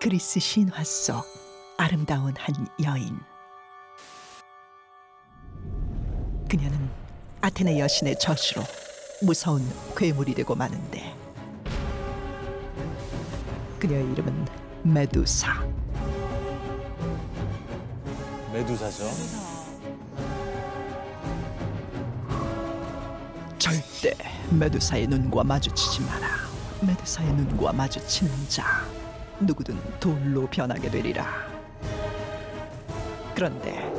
그리스 신화 속 아름다운 한 여인. 그녀는 아테네 여신의 저주로 무서운 괴물이 되고 마는데, 그녀의 이름은 메두사. 메두사죠. 절대 메두사의 눈과 마주치지 마라. 메두사의 눈과 마주치는 자 누구든 돌로 변하게 되리라. 그런데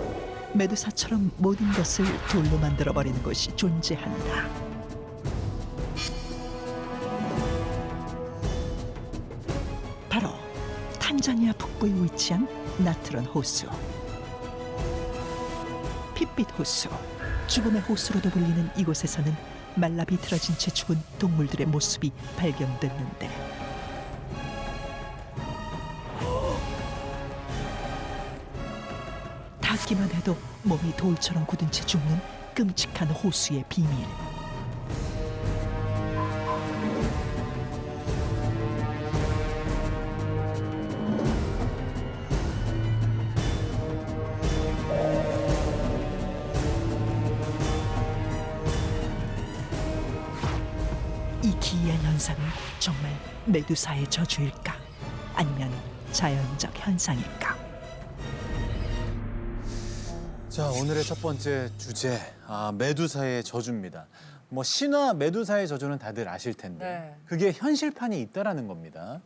메두사처럼 모든 것을 돌로 만들어버리는 것이 존재한다. 바로 탄자니아 북부에 위치한 나트론 호수. 핏빛 호수, 죽음의 호수로도 불리는 이곳에서는 말라 비틀어진 채 죽은 동물들의 모습이 발견됐는데, 닿기만 해도 몸이 돌처럼 굳은 채 죽는 끔찍한 호수의 비밀. 이 기이한 현상은 정말 메두사의 저주일까? 아니면 자연적 현상일까? 자, 오늘의 첫 번째 주제, 메두사의 저주입니다. 뭐 신화 메두사의 저주는 다들 아실 텐데 네. 그게 현실판이 있다라는 겁니다.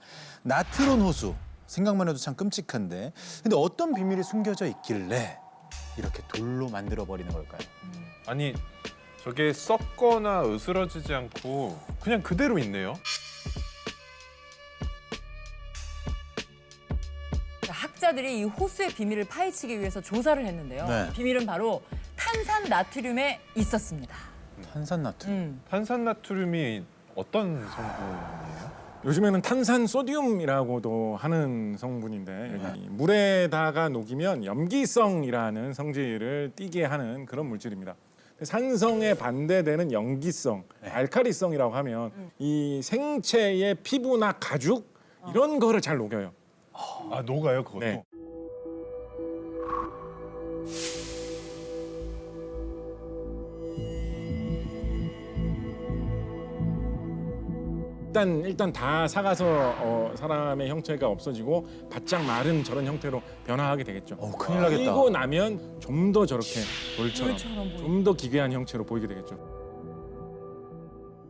나트론 호수, 생각만 해도 참 끔찍한데, 근데 어떤 비밀이 숨겨져 있길래 이렇게 돌로 만들어버리는 걸까요? 아니, 저게 썩거나 으스러지지 않고 그냥 그대로 있네요. 학자들이 이 호수의 비밀을 파헤치기 위해서 조사를 했는데요. 네. 비밀은 바로 탄산 나트륨에 있었습니다. 탄산나트륨. 탄산나트륨이 어떤 성분이에요? 요즘에는 탄산 소듐이라고도 하는 성분인데, 여기 물에다가 녹이면 염기성이라는 성질을 띠게 하는 그런 물질입니다. 산성에 반대되는 염기성, 알카리성이라고 하면 이 생체의 피부나 가죽 이런 거를 잘 녹여요. 아, 녹아요, 그것도? 네. 일단 다 사가서 사람의 형체가 없어지고 바짝 마른 저런 형태로 변화하게 되겠죠. 큰일 나겠다. 그리고 나면 좀 더 저렇게 돌처럼 보이죠. 좀 더 기괴한 형체로 보이게 되겠죠.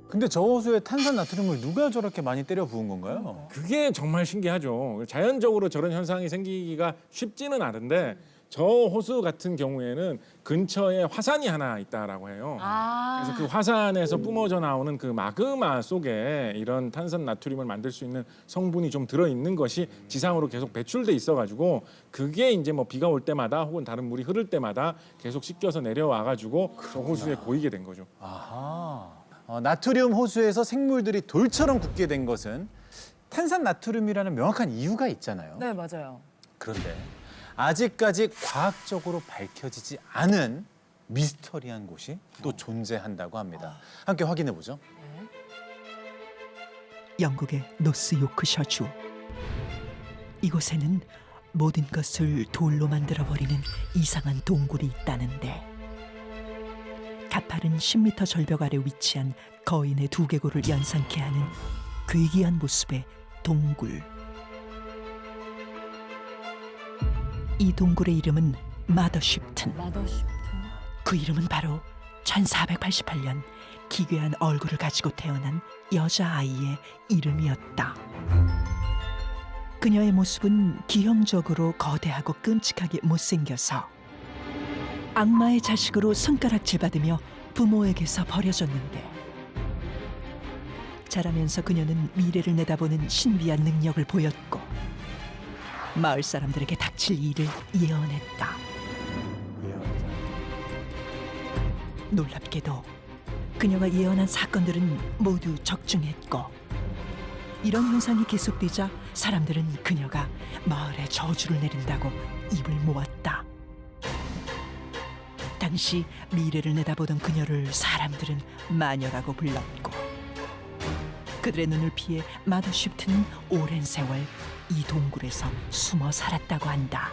근데 저 호수에 탄산나트륨을 누가 저렇게 많이 때려 부은 건가요? 그게 정말 신기하죠. 자연적으로 저런 현상이 생기기가 쉽지는 않은데, 저 호수 같은 경우에는 근처에 화산이 하나 있다라고 해요. 그래서 그 화산에서 뿜어져 나오는 그 마그마 속에 이런 탄산 나트륨을 만들 수 있는 성분이 좀 들어있는 것이 지상으로 계속 배출돼 있어가지고, 그게 이제 뭐 비가 올 때마다 혹은 다른 물이 흐를 때마다 계속 씻겨서 내려와가지고 저 호수에 고이게 된 거죠. 아하. 나트륨 호수에서 생물들이 돌처럼 굳게 된 것은 탄산나트륨이라는 명확한 이유가 있잖아요. 네, 맞아요. 그런데 아직까지 과학적으로 밝혀지지 않은 미스터리한 곳이 또 존재한다고 합니다. 함께 확인해 보죠. 영국의 노스 요크셔주. 이곳에는 모든 것을 돌로 만들어버리는 이상한 동굴이 있다는데, 가파른 10m 절벽 아래 위치한 거인의 두개골을 연상케 하는 괴기한 모습의 동굴. 이 동굴의 이름은 마더쉽튼. 그 이름은 바로 1488년 기괴한 얼굴을 가지고 태어난 여자아이의 이름이었다. 그녀의 모습은 기형적으로 거대하고 끔찍하게 못생겨서 악마의 자식으로 손가락질받으며 부모에게서 버려졌는데, 자라면서 그녀는 미래를 내다보는 신비한 능력을 보였고 마을 사람들에게 닥칠 일을 예언했다. 놀랍게도 그녀가 예언한 사건들은 모두 적중했고, 이런 현상이 계속되자 사람들은 그녀가 마을에 저주를 내린다고 입을 모았다. 당시 미래를 내다보던 그녀를 사람들은 마녀라고 불렀고, 그들의 눈을 피해 마더쉽트는 오랜 세월 이 동굴에서 숨어 살았다고 한다.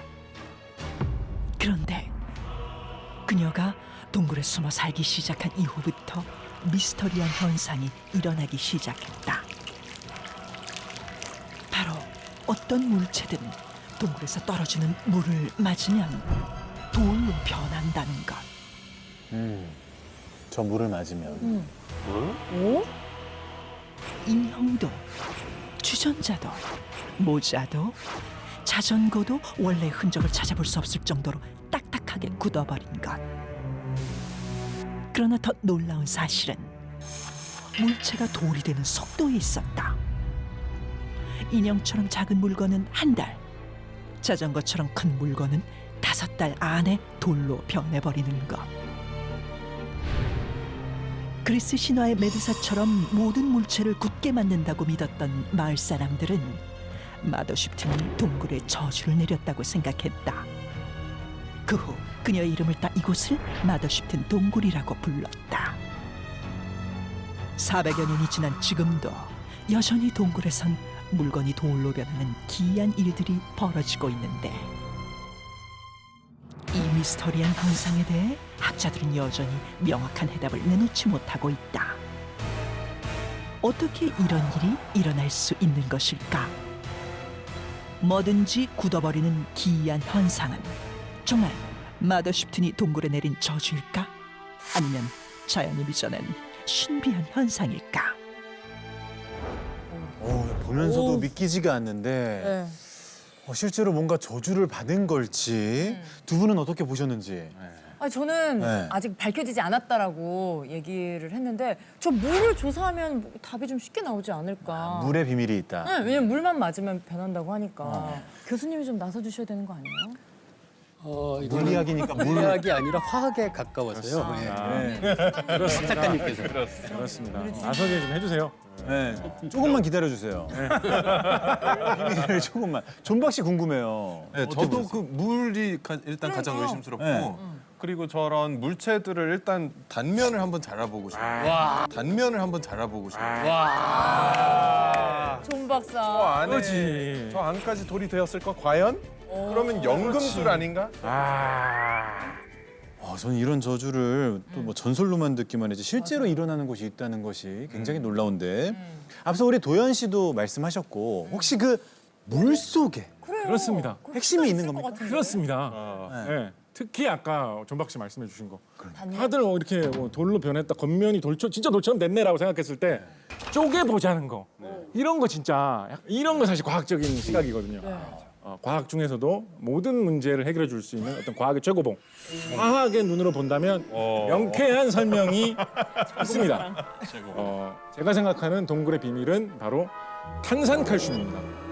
그런데 그녀가 동굴에 숨어 살기 시작한 이후부터 미스터리한 현상이 일어나기 시작했다. 바로 어떤 물체든 동굴에서 떨어지는 물을 맞으면 돌로 변한다는 것. 저 물을 맞으면. 오? 인형도, 주전자도, 모자도, 자전거도 원래 흔적을 찾아볼 수 없을 정도로 딱딱하게 굳어버린 것. 그러나 더 놀라운 사실은 물체가 돌이 되는 속도에 있었다. 인형처럼 작은 물건은 한 달, 자전거처럼 큰 물건은 5달 안에 돌로 변해버리는 것. 그리스 신화의 메두사처럼 모든 물체를 굳게 만든다고 믿었던 마을 사람들은 마더쉽튼이 동굴에 저주를 내렸다고 생각했다. 그 후 그녀의 이름을 따 이곳을 마더쉽튼 동굴이라고 불렀다. 400여 년이 지난 지금도 여전히 동굴에선 물건이 돌로 변하는 기이한 일들이 벌어지고 있는데, 이 미스터리한 현상에 대해 학자들은 여전히 명확한 해답을 내놓지 못하고 있다. 어떻게 이런 일이 일어날 수 있는 것일까? 뭐든지 굳어버리는 기이한 현상은 정말 마더쉽튼이 동굴에 내린 저주일까? 아니면 자연이 빚어낸 신비한 현상일까? 보면서도 믿기지가 않는데 네. 실제로 뭔가 저주를 받은 걸지 두 분은 어떻게 보셨는지. 아니, 저는 네. 아직 밝혀지지 않았다라고 얘기를 했는데 저 물을 조사하면 뭐 답이 좀 쉽게 나오지 않을까. 물의 비밀이 있다. 네, 왜냐면 물만 맞으면 변한다고 하니까. 교수님이 좀 나서 주셔야 되는 거 아니에요? 물리학이니까 물. 물리학이 아니라 화학에 가까워서요. 그렇습니다. 작가님께서. 그렇습니다. 나서게 좀 해주세요. 네. 조금만 기다려 주세요. 비밀을 조금만. 존박 씨 궁금해요. 네, 어떻게 저도 보셨어요? 그 물이 일단 가장 그러니까요. 의심스럽고 네. 그리고 저런 물체들을 일단 단면을 한번 잘라보고 싶어요. 단면을 한번 잘라보고 싶어요. 존 저 박사. 안에 그렇지. 저 안까지 돌이 되었을까 과연? 그러면 연금술 아닌가? 저는 이런 저주를 또 뭐 전설로만 듣기만 했지 실제로 일어나는 곳이 있다는 것이 굉장히 놀라운데 앞서 우리 도연 씨도 말씀하셨고 혹시 그 물 속에 그래요. 그렇습니다. 그럴 핵심이 수가 있는 있을 것 겁니까? 같은데. 그렇습니다. 네. 네. 특히 아까 존박 씨 말씀해 주신 거. 단면. 다들 이렇게 뭐 돌로 변했다, 겉면이 진짜 돌처럼 됐네라고 생각했을 때 쪼개보자는 거. 이런 거 진짜, 이런 거 사실 과학적인 시각이거든요. 과학 중에서도 모든 문제를 해결해 줄 수 있는 어떤 과학의 최고봉. 과학의 눈으로 본다면 명쾌한 설명이 있습니다. 제가 생각하는 동굴의 비밀은 바로 탄산칼슘입니다.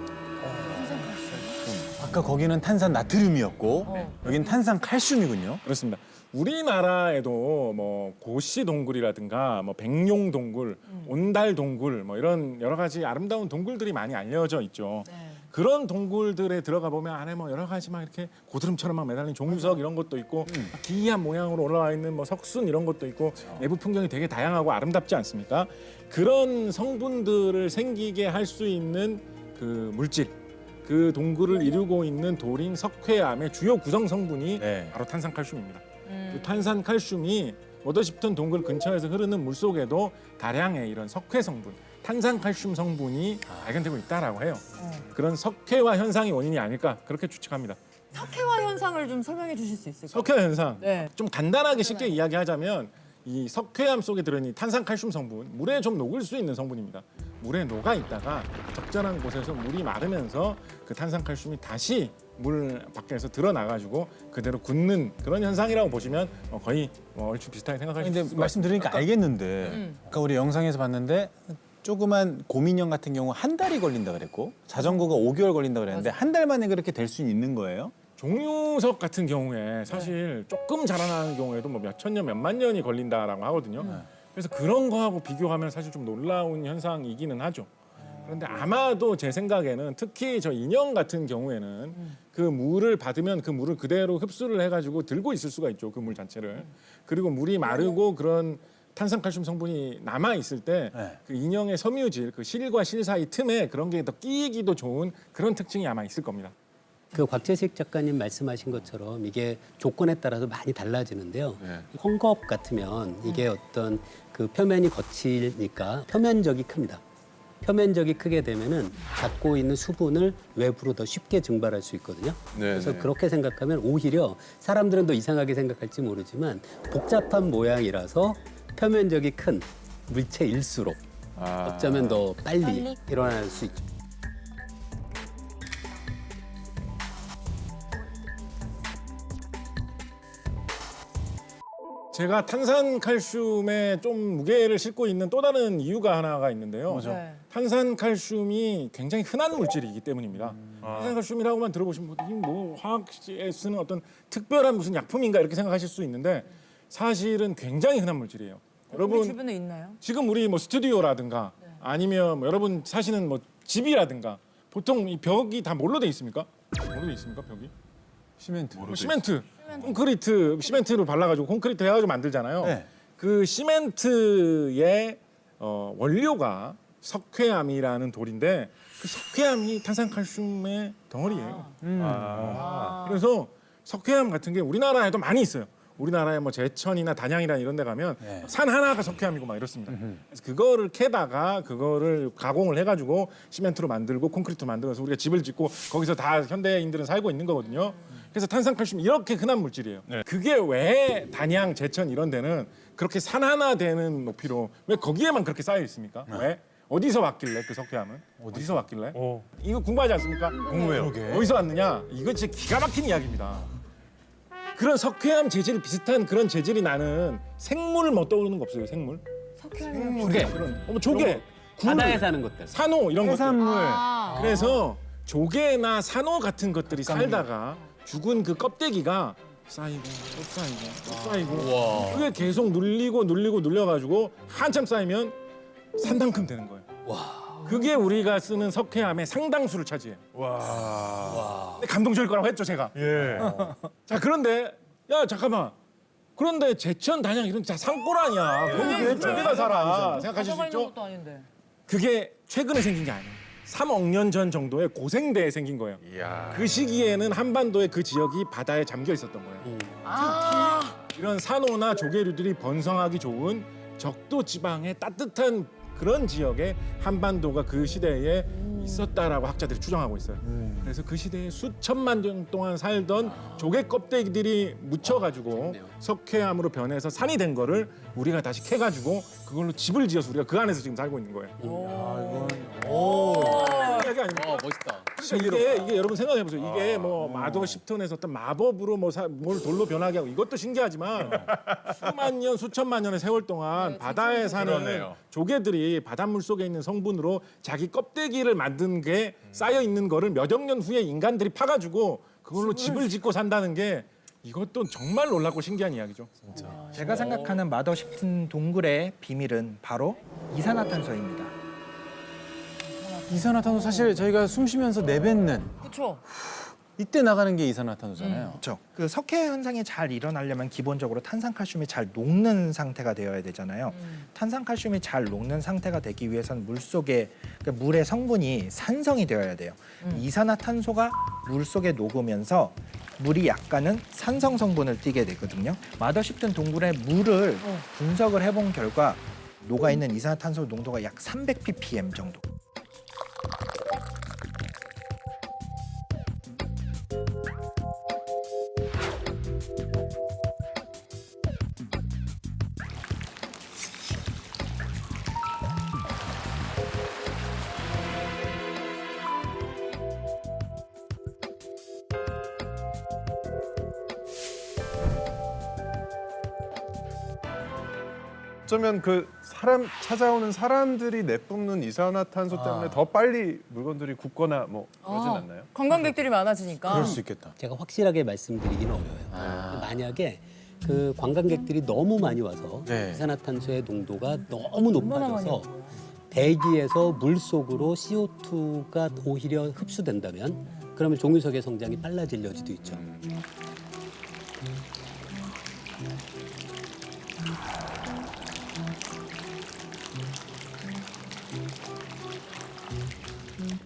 아까 거기는 탄산 나트륨이었고 여기는 탄산 칼슘이군요. 그렇습니다. 우리나라에도 뭐 고시 동굴이라든가 뭐 백룡 동굴, 온달 동굴 뭐 이런 여러 가지 아름다운 동굴들이 많이 알려져 있죠. 그런 동굴들에 들어가 보면 안에 뭐 여러 가지 막 이렇게 고드름처럼 막 매달린 종유석 이런 것도 있고 기이한 모양으로 올라와 있는 뭐 석순 이런 것도 있고 내부 풍경이 되게 다양하고 아름답지 않습니까? 그런 성분들을 생기게 할 수 있는 그 물질, 그 동굴을 이루고 있는 돌인 석회암의 주요 구성 성분이 바로 탄산칼슘입니다. 그 탄산칼슘이 워더십턴 동굴 근처에서 흐르는 물 속에도 다량의 이런 석회 성분, 탄산칼슘 성분이 발견되고 있다라고 해요. 그런 석회화 현상이 원인이 아닐까 그렇게 추측합니다. 석회화 현상을 좀 설명해 주실 수 있을까요? 석회화 현상. 네. 좀 간단하게 쉽게 이야기하자면 이 석회암 속에 들어있는 탄산칼슘 성분, 물에 좀 녹을 수 있는 성분입니다. 물에 녹아 있다가 적절한 곳에서 물이 마르면서 그 탄산칼슘이 다시 물 밖에서 드러나가지고 그대로 굳는 그런 현상이라고 보시면 거의 얼추 비슷하게 생각할 수 근데 있을 것 말씀 들으니까 알겠는데 아까 우리 영상에서 봤는데 조그만 곰인형 같은 경우 한 달이 걸린다 그랬고 자전거가 5개월 걸린다 그랬는데 한 달 만에 그렇게 될 수 있는 거예요? 종유석 같은 경우에 사실 조금 자라나는 경우에도 뭐 몇천 년, 몇만 년이 걸린다라고 하거든요. 그래서 그런 거하고 비교하면 사실 좀 놀라운 현상이기는 하죠. 그런데 아마도 제 생각에는 특히 저 인형 같은 경우에는 그 물을 받으면 그 물을 그대로 흡수를 해가지고 들고 있을 수가 있죠. 그 물 자체를. 그리고 물이 마르고 그런 탄산칼슘 성분이 남아 있을 때 네. 그 인형의 섬유질, 그 실과 실 사이 틈에 그런 게 더 끼기도 좋은 그런 특징이 아마 있을 겁니다. 그 곽재식 작가님 말씀하신 것처럼 이게 조건에 따라서 많이 달라지는데요. 네. 헝겊 같으면 이게 어떤 그 표면이 거치니까 표면적이 큽니다. 표면적이 크게 되면은 갖고 있는 수분을 외부로 더 쉽게 증발할 수 있거든요. 네, 그래서 네. 그렇게 생각하면 오히려 사람들은 더 이상하게 생각할지 모르지만 복잡한 모양이라서 표면적이 큰 물체일수록 어쩌면 더 빨리 일어날 수 있죠. 제가 탄산칼슘에 좀 무게를 싣고 있는 또 다른 이유가 하나가 있는데요. 네. 탄산칼슘이 굉장히 흔한 물질이기 때문입니다. 탄산칼슘이라고만 들어보시면 뭐 화학에 쓰는 어떤 특별한 무슨 약품인가 이렇게 생각하실 수 있는데 사실은 굉장히 흔한 물질이에요. 우리 여러분 주변에 있나요? 지금 우리 뭐 스튜디오라든가 아니면 뭐 여러분 사시는 뭐 집이라든가 보통 이 벽이 다 뭘로 돼 있습니까? 뭘로 돼 있습니까 벽이? 시멘트. 뭐 시멘트, 콘크리트, 시멘트를 발라가지고 콘크리트 해가지고 만들잖아요. 네. 그 시멘트의 원료가 석회암이라는 돌인데 그 석회암이 탄산칼슘의 덩어리예요. 그래서 석회암 같은 게 우리나라에도 많이 있어요. 우리나라에 뭐 제천이나 단양이나 이런 데 가면 네. 산 하나가 석회암이고 막 이렇습니다. 그래서 그거를 캐다가 그거를 가공을 해가지고 시멘트로 만들고 콘크리트 만들어서 우리가 집을 짓고 거기서 다 현대인들은 살고 있는 거거든요. 그래서 탄산칼슘 이렇게 흔한 물질이에요. 그게 왜 단양, 제천 이런 데는 그렇게 산 하나 되는 높이로 왜 거기에만 그렇게 쌓여 있습니까? 왜? 어디서 왔길래 그 석회암은? 어디서 왔길래? 이거 궁금하지 않습니까? 궁금해요. 어디서 왔느냐? 이거 진짜 기가 막힌 이야기입니다. 그런 석회암 재질 비슷한 그런 재질이 나는 생물을 뭐 떠오르는 거 없어요? 생물? 조개, 그런 조개, 굴, 바다에 사는 것들. 산호 이런 것들. 해산물. 그래서 조개나 산호 같은 것들이 살다가 죽은 그 껍데기가 쌓이고 또 쌓이고 또 쌓이고 그게 계속 눌리고 눌려가지고 한참 쌓이면 산만큼 되는 거예요. 그게 우리가 쓰는 석회암의 상당수를 차지해요. 근데 감동적일 거라고 했죠 제가. 자 그런데 야 잠깐만. 그런데 제천, 단양 이런 다 산골 아니야. 거기 왜 조개가 살아? 생각하실 수 가져가 있는 있죠? 것도 아닌데. 그게 최근에 생긴 게 아니에요. 3억 년 전 정도의 고생대에 생긴 거예요. 그 시기에는 한반도의 그 지역이 바다에 잠겨 있었던 거예요. 특히 이런 산호나 조개류들이 번성하기 좋은 적도 지방의 따뜻한 그런 지역에 한반도가 그 시대에 있었다라고 학자들이 추정하고 있어요. 그래서 그 시대에 수천만 년 동안 살던 조개 껍데기들이 묻혀가지고 석회암으로 변해서 산이 된 거를 우리가 다시 캐가지고 그걸로 집을 지어서 우리가 그 안에서 지금 살고 있는 거예요. 이야기 아닙니까? 멋있다. 그러니까 이게 여러분 생각해 보세요. 이게 뭐 마도 10톤에서 어떤 마법으로 뭘 돌로 변하게 하고 이것도 신기하지만 수만 년, 수천만 년의 세월 동안 바다에 사는 그러네요. 조개들이 바닷물 속에 있는 성분으로 자기 껍데기를 만든 게 쌓여 있는 거를 몇억 년 후에 인간들이 파가지고 그걸로 집을 짓고 산다는 게 이것도 정말 놀랍고 신기한 이야기죠. 제가 생각하는 마더 싶은 동굴의 비밀은 바로 이산화탄소입니다. 이산화탄소 사실 저희가 숨 쉬면서 내뱉는 그렇죠. 이때 나가는 게 이산화탄소잖아요. 그렇죠. 그 석회 현상이 잘 일어나려면 기본적으로 탄산칼슘이 잘 녹는 상태가 되어야 되잖아요. 탄산칼슘이 잘 녹는 상태가 되기 위해서는 물 속에 그러니까 물의 성분이 산성이 되어야 돼요. 이산화탄소가 물 속에 녹으면서 물이 약간은 산성 성분을 띠게 되거든요. 마더쉽튼 동굴의 물을 분석을 해본 결과 녹아있는 이산화탄소 농도가 약 300ppm 정도. 어쩌면 그 찾아오는 사람들이 내뿜는 이산화탄소 때문에 더 빨리 물건들이 굳거나 뭐 그러진 않나요? 관광객들이 많아지니까. 그럴 수 있겠다. 제가 확실하게 말씀드리기는 어려워요. 만약에 그 관광객들이 너무 많이 와서 네. 이산화탄소의 농도가 너무 높아져서 대기에서 물 속으로 CO2가 오히려 흡수된다면 그러면 종유석의 성장이 빨라질 여지도 있죠.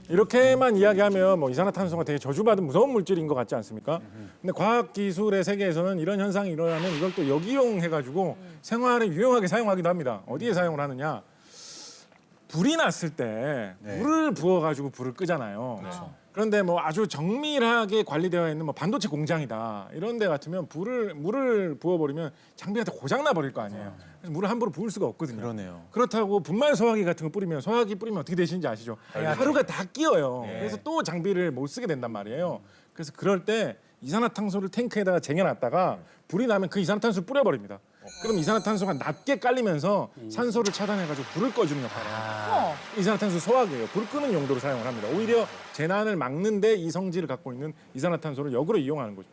이렇게만 이야기하면 뭐 이산화탄소가 되게 저주받은 무서운 물질인 것 같지 않습니까? 근데 과학 기술의 세계에서는 이런 현상이 일어나면 이걸 또 역이용해가지고 생활에 유용하게 사용하기도 합니다. 어디에 사용을 하느냐? 불이 났을 때 네. 물을 부어가지고 불을 끄잖아요. 그런데 뭐 아주 정밀하게 관리되어 있는 뭐 반도체 공장이다 이런 데 같으면 물을 부어버리면 장비가 다 고장나 버릴 거 아니에요. 그래서 물을 함부로 부을 수가 없거든요. 그러네요. 그렇다고 분말 소화기 같은 거 뿌리면 소화기 뿌리면 어떻게 되시는지 아시죠? 하루가 다 끼어요. 네. 그래서 또 장비를 못 쓰게 된단 말이에요. 그래서 그럴 때 이산화탄소를 탱크에다가 쟁여놨다가 불이 나면 그 이산화탄소를 뿌려버립니다. 그럼 이산화탄소가 낮게 깔리면서 산소를 차단해가지고 불을 꺼주는 역할을 합니다. 이산화탄소 소화기예요. 불 끄는 용도로 사용을 합니다. 오히려 재난을 막는데 이 성질을 갖고 있는 이산화탄소를 역으로 이용하는 거죠.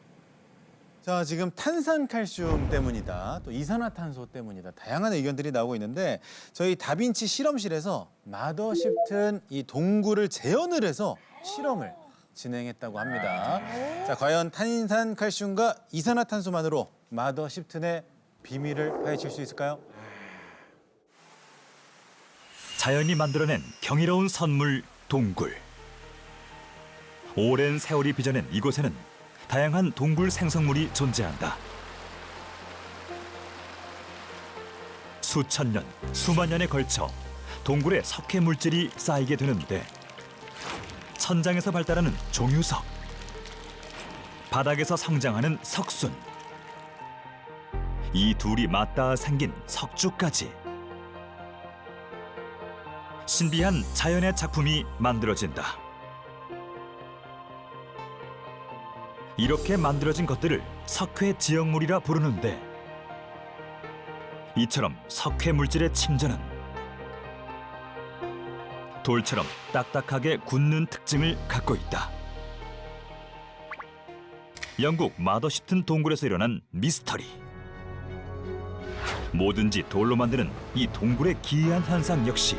자, 지금 탄산칼슘 때문이다, 또 이산화탄소 때문이다, 다양한 의견들이 나오고 있는데 저희 다빈치 실험실에서 마더쉽튼 이 동굴을 재현을 해서 실험을 진행했다고 합니다. 자, 과연 탄산칼슘과 이산화탄소만으로 마더쉽튼의 비밀을 파헤칠 수 있을까요? 자연이 만들어낸 경이로운 선물 동굴. 오랜 세월이 빚어낸 이곳에는 다양한 동굴 생성물이 존재한다. 수천 년, 수만 년에 걸쳐 동굴에 석회 물질이 쌓이게 되는데 천장에서 발달하는 종유석, 바닥에서 성장하는 석순, 이 둘이 맞닿아 생긴 석주까지 신비한 자연의 작품이 만들어진다. 이렇게 만들어진 것들을 석회 지역물이라 부르는데 이처럼 석회 물질의 침전은 돌처럼 딱딱하게 굳는 특징을 갖고 있다. 영국 마더쉽튼 동굴에서 일어난 미스터리. 뭐든지 돌로 만드는 이 동굴의 기이한 현상 역시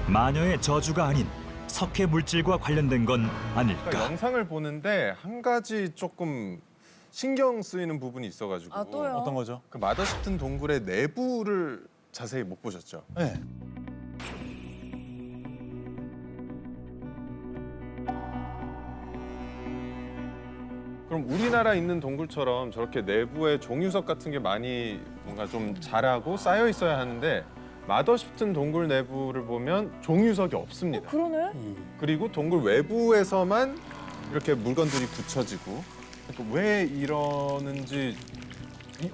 마녀의 저주가 아닌 석회 물질과 관련된 건 아닐까. 그러니까 영상을 보는데 한 가지 조금 신경 쓰이는 부분이 있어가지고. 아, 또요? 어떤 거죠? 그 마더쉽튼 동굴의 내부를 자세히 못 보셨죠? 네. 그럼 우리나라 있는 동굴처럼 저렇게 내부에 종유석 같은 게 많이 뭔가 좀 자라고 쌓여 있어야 하는데 마더쉽튼 동굴 내부를 보면 종유석이 없습니다. 그러네. 그리고 동굴 외부에서만 이렇게 물건들이 굳혀지고 그러니까 왜 이러는지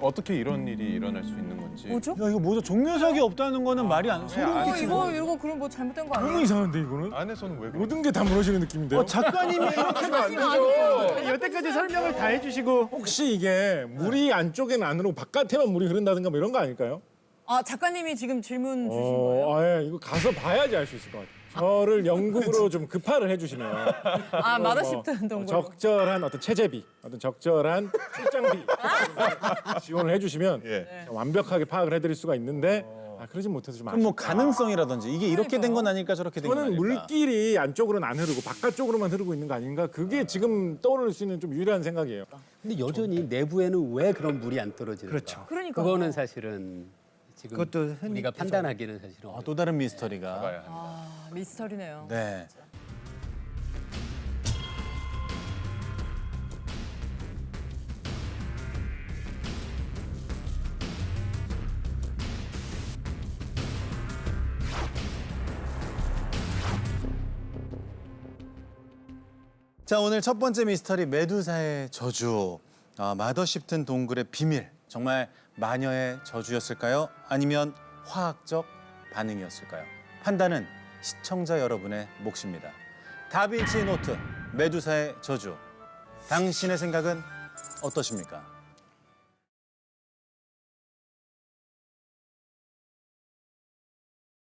어떻게 이런 일이 일어날 수 있는 건지. 뭐죠? 야, 이거 뭐죠? 종료석이 없다는 거는 말이 안 소름 안 끼치는 이거 그럼 뭐 잘못된 거 너무 아니에요? 이상한데 이거는? 안에서는 왜 그래? 모든 게 다 무너지는 느낌인데요? 작가님이 이렇게 하면 안 되죠. 여태까지 설명을 다 해주시고 혹시 이게 물이 안쪽에는 안으로 바깥에만 물이 흐른다든가 뭐 이런 거 아닐까요? 아, 작가님이 지금 질문 주신 거예요? 예, 이거 가서 봐야지 알 수 있을 것 같아요. 저를 영국으로 좀 급파를 해주시면 아, 마더쉽튼 동굴. 적절한 어떤 체재비, 어떤 적절한 출장비 지원을 해주시면 예. 완벽하게 파악을 해드릴 수가 있는데 그러지 못해서 좀 그럼 뭐 아쉽다. 가능성이라든지 이게 이렇게 된 건 아닐까 저렇게 된 건 저는 아닐까. 물길이 안쪽으로는 안 흐르고 바깥쪽으로만 흐르고 있는 거 아닌가? 그게 지금 떠오를 수 있는 좀 유일한 생각이에요. 근데 여전히 내부에는 왜 그런 물이 안 떨어지는가? 그렇죠. 그러니까. 그거는 사실은 지금 그것도 흔히 우리가 판단하기는 사실은 또 다른 미스터리가. 봐야 합니다. 아, 미스터리네요. 네. 자, 오늘 첫 번째 미스터리 메두사의 저주. 마더쉽튼 동굴의 비밀. 정말 마녀의 저주였을까요? 아니면 화학적 반응이었을까요? 판단은 시청자 여러분의 몫입니다. 다빈치 노트, 메두사의 저주. 당신의 생각은 어떠십니까?